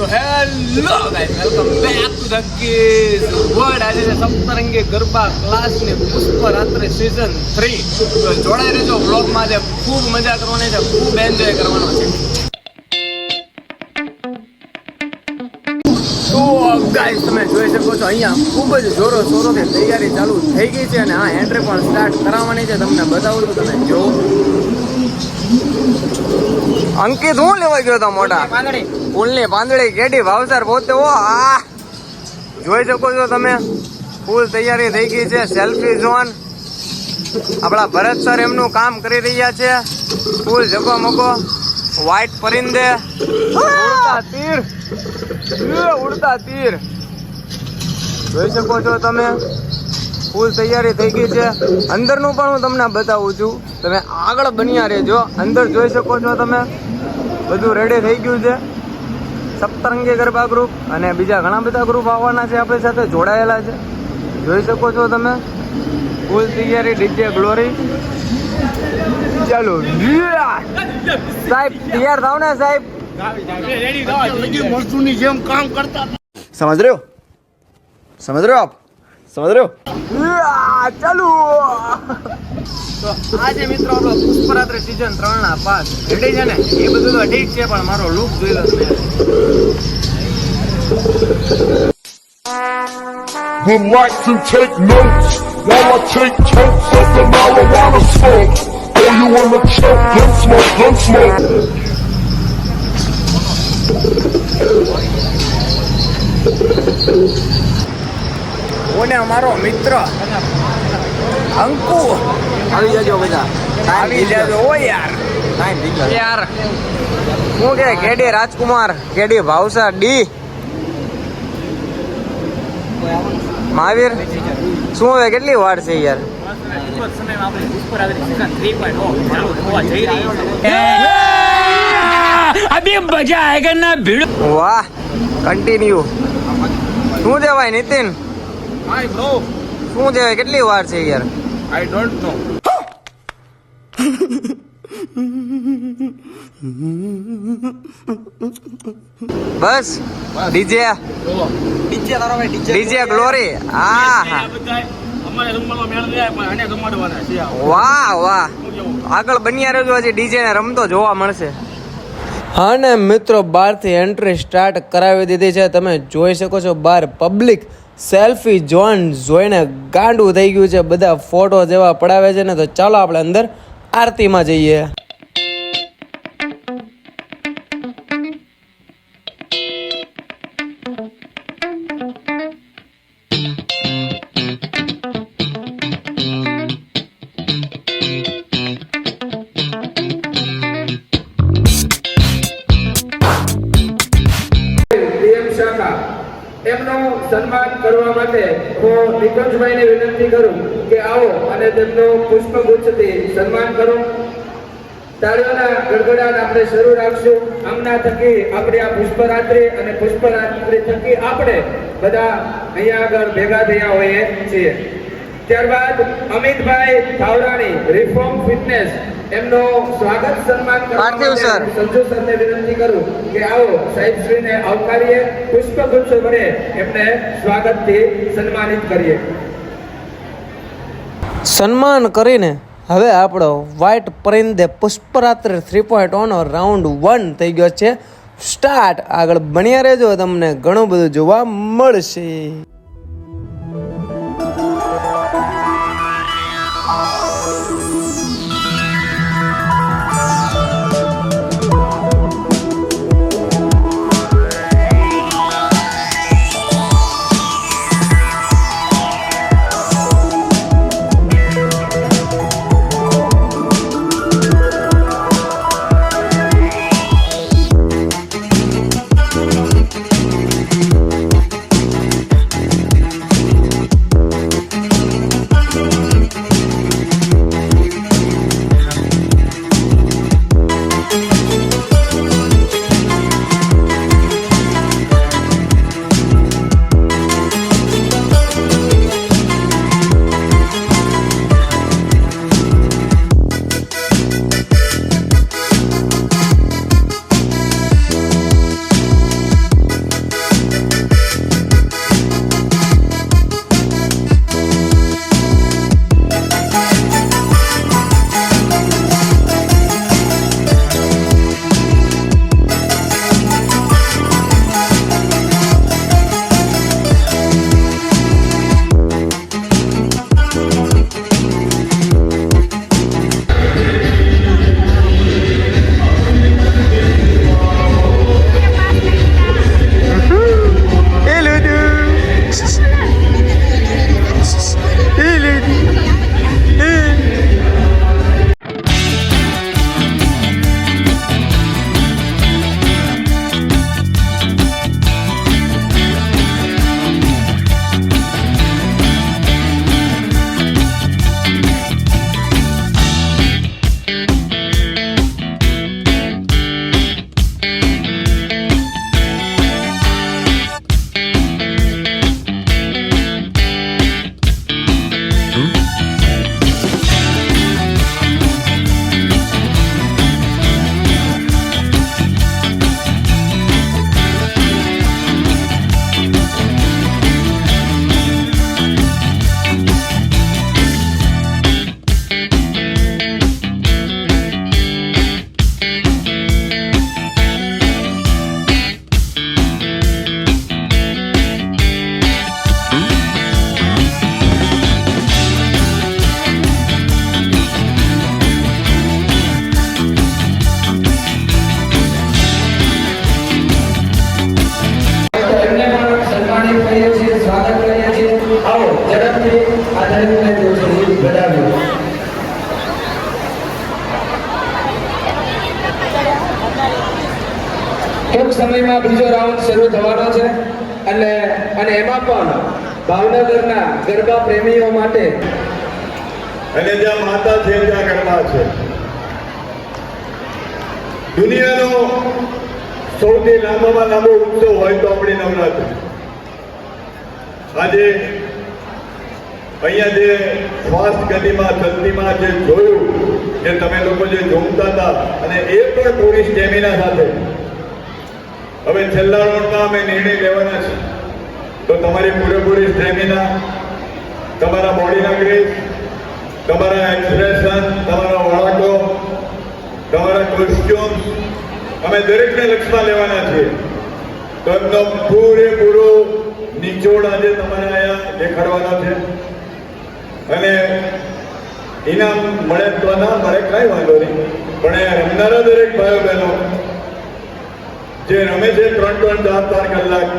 તો hello guys, welcome back to the kiss world. આજે છે સપ્તરંગી ગરબા ક્લાસની પુષ્પરાત્રિ સીઝન 3. તો જોડાઈ રહેજો વ્લોગમાં. આજે ખૂબ મજા કરવાની છે, ખૂબ એન્જોય કરવાનો છે. તો ગાઈસ, તમે જોઈ શકો છો અહીંયા ખૂબ જ જોરો શોરોથી તૈયારી ચાલુ થઈ ગઈ છે અને આ એન્ટ્રી પણ સ્ટાર્ટ કરાવવાની છે. તમને બતાવું છું, તમે જો. અંકિત હું લેવા ગયો હતો મોટા ફૂલની પાંદડી કેડી ભાવસર પોતે આ જોઈ શકો છો તમે. ફૂલ તૈયારી થઈ ગઈ છે. સેલ્ફી ઝોન આપણા ભરત સર એમનું કામ કરી રહ્યા છે. ફૂલ જગમગો વ્હાઈટ પરિંદે ઉડતા તીર જોઈ શકો છો તમે. ફૂલ તૈયારી થઈ ગઈ છે. અંદરનું પણ હું તમને બતાવું છું, તમે આગળ બન્યા રહેજો. અંદર જોઈ શકો છો તમે, બધું રેડી થઈ ગયું છે. સપ્તરંગી ગરબા ગ્રુપ અને બીજા ઘણા બધા ગ્રુપ આવવાના છે, આપણી સાથે જોડાયેલા છે. જોઈ શકો છો તમે. ફૂલ તૈયારી. ડીજે ગ્લોરી ચાલો. સાહેબ તૈયાર થાવ ને સાહેબ. समझ रहे हो आप समझ रहे हो ચાલુ. તો આજે મિત્રો આપણો પુષ્પરાત્રિ સીઝન 3 ના પાસ રેડી છે ને. એ બધું તો ઠીક છે, પણ મારો લુક જોઈ લો તમે. Would like to take notes while I take totes of the marijuana smoke. Oh, you wanna choke? Gun smoke, gun smoke. ઓને અમારો મિત્ર અંકુ આવી જાજો બધા. આવી જાજો. ઓ યાર શું કે કેડી રાજકુમાર, કેડી ભાવસા, ડી મહાવીર. શું હવે કેટલી વાર છે યાર? अभी मजा आएगा ना भीड़. વાહ, કન્ટિન્યુ. શું છે ભાઈ નીતિન? Hi bro, શું છે કેટલી વાર છે યાર? I don't know. Bus DJ DJ glory. હા હા, અમારે રમવાનો મેળ નહીં આવે, પણ આને રમાડવાના છે. વાહ વાહ. આગળ બન્યા રહેજો, હજી ડીજે ને રમતો જોવા મળશે. હા ને મિત્રો, બહારથી એન્ટ્રી સ્ટાર્ટ કરાવી દીધી છે. તમે જોઈ શકો છો બહાર પબ્લિક સેલ્ફી ઝોન જોઈને ગાંડું થઈ ગયું છે. બધા ફોટો જેવા પડાવે છે ને. તો ચાલો આપણે અંદર આરતીમાં જઈએ. એમનું સન્માન કરવા માટે હું નિકુંજભાઈને વિનંતી કરું કે આવો અને તેમનું પુષ્પગુચ્છથી સન્માન કરો. તાળીઓના ગડગડાટ આપણે શરૂ રાખશું. આમના થકી આપણી આ પુષ્પરાત્રિ અને પુષ્પરાત્રિ થકી આપણે બધા અહીંયા આગળ ભેગા થયા હોઈએ છીએ. ત્યારબાદ અમિતભાઈ ધાવરાણી, રિફોર્મ ફિટનેસ, એમનો સ્વાગત સન્માન કરવા માટે સંજુ સરને વિનંતી કરું કે આવો સાહેબશ્રીને આવકારીએ, પુષ્પગુચ્છ વડે એમને સ્વાગતથી સન્માનિત કરીએ. સન્માન કરીને હવે આપણો વ્હાઈટ પરિંદે પુષ્પરાત્રિ 3.0 નો રાઉન્ડ 1 થઈ ગયો છે સ્ટાર્ટ. આગળ બન્યા રહેજો, તમને ઘણું બધું જોવા મળશે. કબડ્ડીમાં બીજો રાઉન્ડ શરૂ થવાનો છે અને એમાં પણ ભાવનગરના ગરબા પ્રેમીઓ માટે અને જ્યાં માતા છે ત્યાં ગરબા છે. દુનિયાનો સૌથી લાંબામાં લાંબો ઉત્સવ હોય તો આપણી નવરાત્રી. આજે અહીંયા જે ફાસ્ટ ગતિમાં જલ્દીમાં જે જોયું કે તમે લોકો જે જોમતા હતા અને એ પણ પૂરી સ્ટેમિના સાથે. હવે છેલ્લા રાઉન્ડમાં અમે નિર્ણય લેવાના છે તો તમારી પૂરેપૂરી સ્ટેમિના, તમારા બોડીના ગ્રેસ, તમારા એક્સપ્રેશન, તમારા વળાંકો, તમારા કોસ્ટ્યુમ્સ અમે દરેકને લક્ષમાં લેવાના છીએ. તો એમનો પૂરેપૂરો નિચોડ આજે તમારે અહીંયા દેખાડવાનો છે. અને ઇનામ મળે તો ના મળે કાંઈ વાંધો નહીં, પણ એ રમનારા દરેક ભાઈઓ બહેનો જે રમે છે 3-3, 4-4 કલાક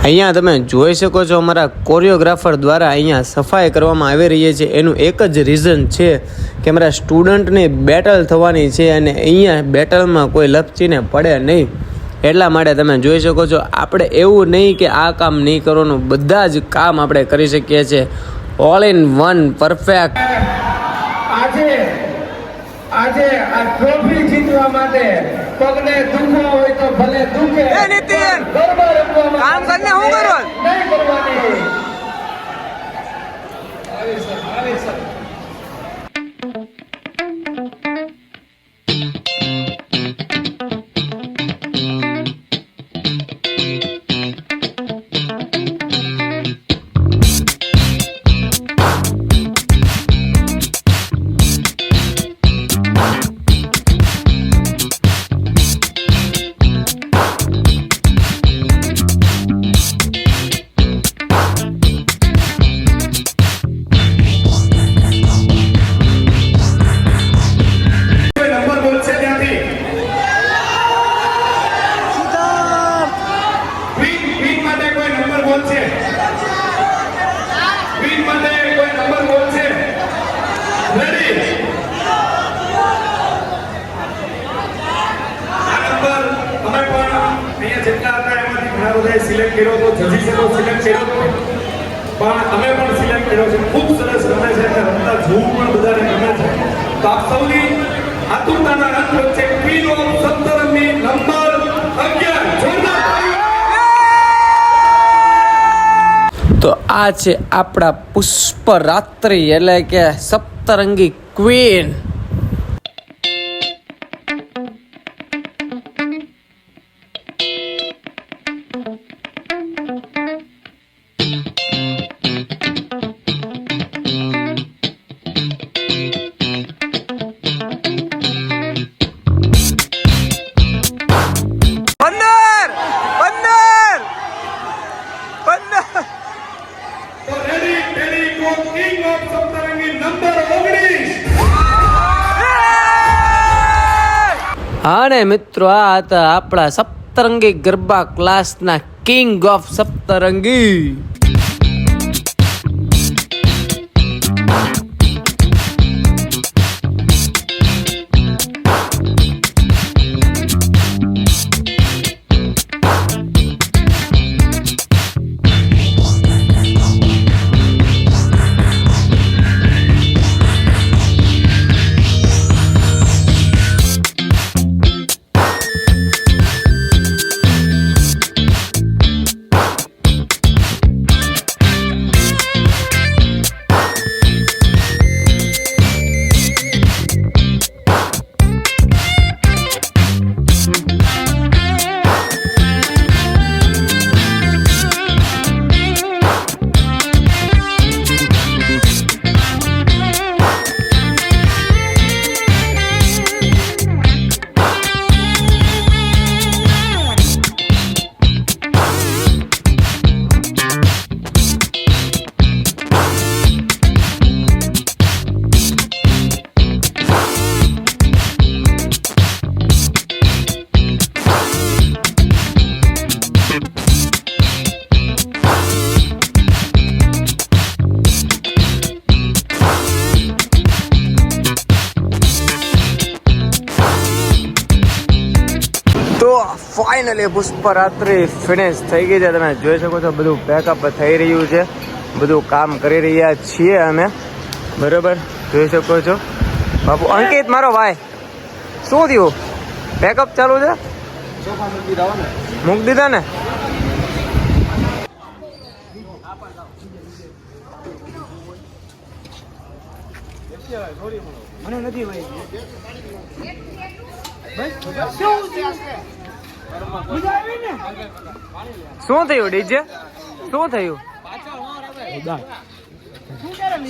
અહીંયા તમે જોઈ શકો છો અમારા કોરિયોગ્રાફર દ્વારા અહીંયા સફાઈ કરવામાં આવી રહી છે. એનું એક જ રીઝન છે કે અમારા સ્ટુડન્ટની બેટલ થવાની છે અને અહીંયા બેટલમાં કોઈ લપચીને પડે નહીં, એટલા માટે તમે જોઈ શકો છો. આપણે એવું નહીં કે આ કામ નહીં કરવાનું, બધા જ કામ આપણે કરી શકીએ છીએ. All in one perfect. આજે આ ટ્રોફી જીતવા માટે પગને દુખવો હોય તો ભલે દુખે. એ નીતિન ગરબા રમવામાં કામ કરીને શું કરો? નહીં કરવાની. આવી સર સિલેક્ટ કર્યો હતો, જજીસનો સિલેક્ટ કર્યો હતો, પણ અમે પણ સિલેક્ટ કર્યો છે. ખૂબ સરસ રમે છે અને રમતા જોવું પણ બધાને ગમે છે. તો આપ સૌની આતુરતાના અંત વચ્ચે ક્વીન ઓફ સપ્તરંગી નંબર 11 જોરદાર તો આ છે આપણા પુષ્પરાત્રિ એટલે કે સપ્તરંગી ક્વીન. તો રેડી ગો કિંગ ઓફ સપ્તરંગી નંબર 19. હા ને મિત્રો, આ હતા આપણા સપ્તરંગી ગરબા ક્લાસના કિંગ ઓફ સપ્તરંગી. તો ફાઇનલી પુષ્પરાત્રિ ફિનિશ થઈ ગઈ છે. તમે જોઈ શકો છો બધું પેકઅપ થઈ રહ્યું છે, બધું કામ કરી રહ્યા છીએ અમે, બરોબર જોઈ શકો છો. બાપુ અંકિત મારો ભાઈ, શું થયું? પેકઅપ ચાલુ છે? મૂકી દીધા ને? શું થયું ડીજે? શું થયું?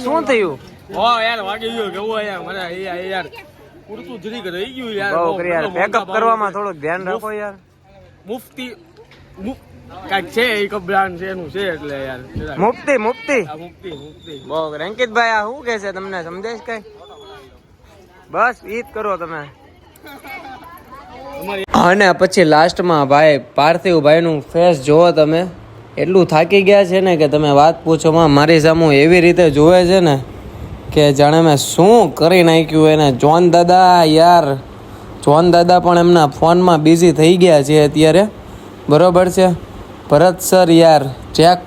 શું થયું? યાર વાગી ગયો કેવો યાર મને યાર પૂરતું જરી કે રહી ગયું યાર. બહુ કરી યાર, પેકઅપ કરવામાં થોડુંક ધ્યાન રાખો યાર. મુફ્તી કાંઈક છે એક બ્રાન્ડ છે એનું છે એટલે યાર મુફ્તી મુફ્તી મુફ્તી મુફ્તી. બહુ અંકિતભાઈ આ શું કે છે તમને સમજાય કઈ? બસ ઈ જ કરો તમે. અને પછી લાસ્ટમાં ભાઈ પાર્થિવભાઈ નું ફેસ જોવો તમે, એટલું થાકી ગયા છે ને કે તમે વાત પૂછો માં. મારી સામે એવી રીતે જોવે છે ને કે જાણે મેં શું કરી નાખ્યું એને. જોન દાદા યાર, જોન દાદા પણ એમના ફોનમાં બિઝી થઈ ગયા છે અત્યારે, બરોબર છે. ભરત સર યાર જેક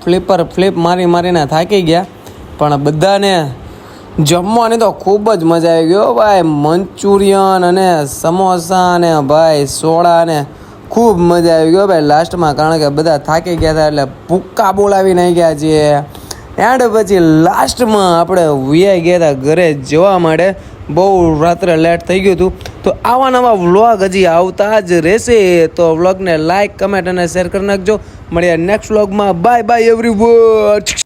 ફ્લિપ મારીને થાકી ગયા, પણ બધાને જમવાની તો ખૂબ જ મજા આવી ગયો ભાઈ. મંચુરિયન અને સમોસા અને ભાઈ સોડા અને ખૂબ મજા આવી ગયો ભાઈ લાસ્ટમાં, કારણ કે બધા થાકી ગયા હતા એટલે ભૂક્કા બોલાવી નાખ્યા છે. એન્ડ પછી લાસ્ટમાં આપણે વીઆઈ ગયા હતા ઘરે જવા માટે, બહુ રાત્રે લેટ થઈ ગયું હતું. તો આવા નવા વ્લોગ હજી આવતા જ રહેશે, તો વ્લોગને લાઈક કમેન્ટ અને શેર કરી નાખજો. મળીએ નેક્સ્ટ વ્લોગમાં. Bye bye everyone.